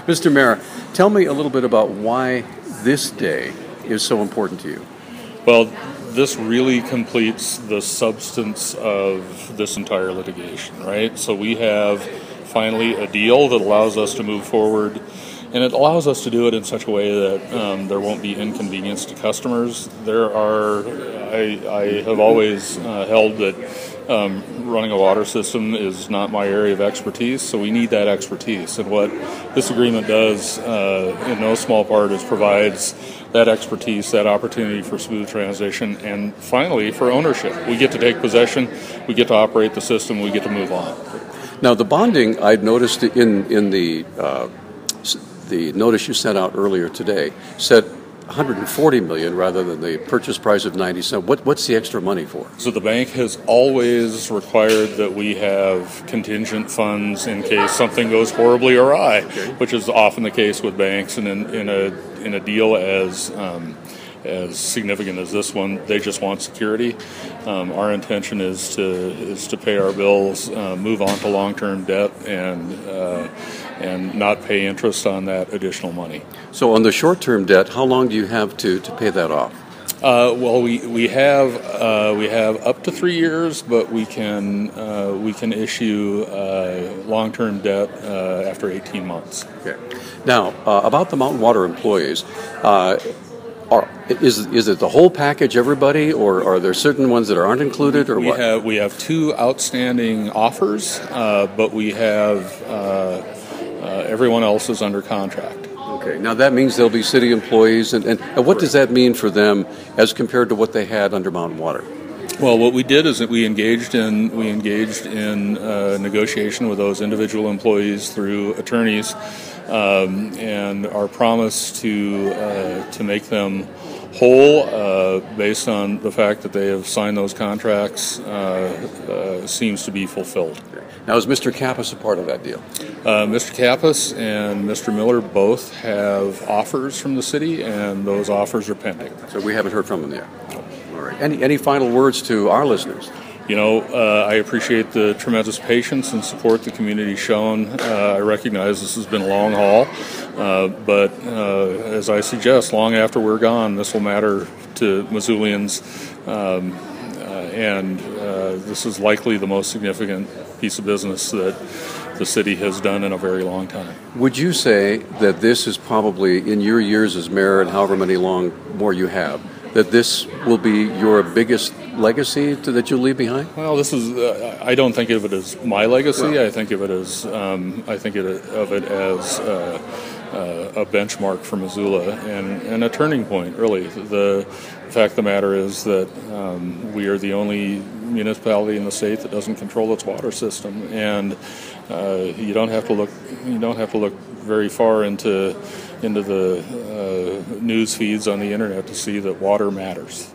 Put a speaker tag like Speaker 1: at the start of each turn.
Speaker 1: Mr. Mayor, tell me a little bit about why this day is so important to you.
Speaker 2: Well, this really completes the substance of this entire litigation, right? So we have finally a deal that allows us to move forward, and it allows us to do it in such a way that there won't be inconvenience to customers. I have always held that running a water system is not my area of expertise, so we need that expertise. And what this agreement does, in no small part, is provides that expertise, that opportunity for smooth transition, and finally for ownership. We get to take possession, we get to operate the system, we get to move on.
Speaker 1: Now, the bonding, I'd noticed in the notice you sent out earlier today, said $140 million rather than the purchase price of $97. What's the extra money for?
Speaker 2: So the bank has always required that we have contingent funds in case something goes horribly awry, which is often the case with banks. And in a deal as significant as this one, they just want security. Our intention is to pay our bills, move on to long-term debt, and not pay interest on that additional money.
Speaker 1: So on the short-term debt, how long do you have to pay that off?
Speaker 2: Well, we have up to 3 years, but we can issue long-term debt after 18 months. Okay.
Speaker 1: Now, about the Mountain Water employees. Is it the whole package, everybody, or are there certain ones that aren't included, or what?
Speaker 2: We have 2 outstanding offers, but we have everyone else is under contract.
Speaker 1: Okay. Now that means they'll be city employees, and what does that mean for them as compared to what they had under Mountain Water?
Speaker 2: Well, what we did is that we engaged in negotiation with those individual employees through attorneys, and our promise to make them whole based on the fact that they have signed those contracts seems to be fulfilled.
Speaker 1: Now, is Mr. Kappas a part of that deal?
Speaker 2: Mr. Kappas and Mr. Miller both have offers from the city, and those offers are pending.
Speaker 1: So we haven't heard from them yet. All right. Any final words to our listeners?
Speaker 2: I appreciate the tremendous patience and support the community's shown. I recognize this has been a long haul, but as I suggest, long after we're gone, this will matter to Missoulians, and this is likely the most significant piece of business that the city has done in a very long time.
Speaker 1: Would you say that this is probably, in your years as mayor and however many long more you have, that this will be your biggest legacy that you'll leave behind?
Speaker 2: Well, this is. I don't think of it as my legacy. No. I think of it as. A benchmark for Missoula and a turning point. Really, the fact of the matter is that we are the only municipality in the state that doesn't control its water system, and you don't have to look. You don't have to look very far into the news feeds on the internet to see that water matters.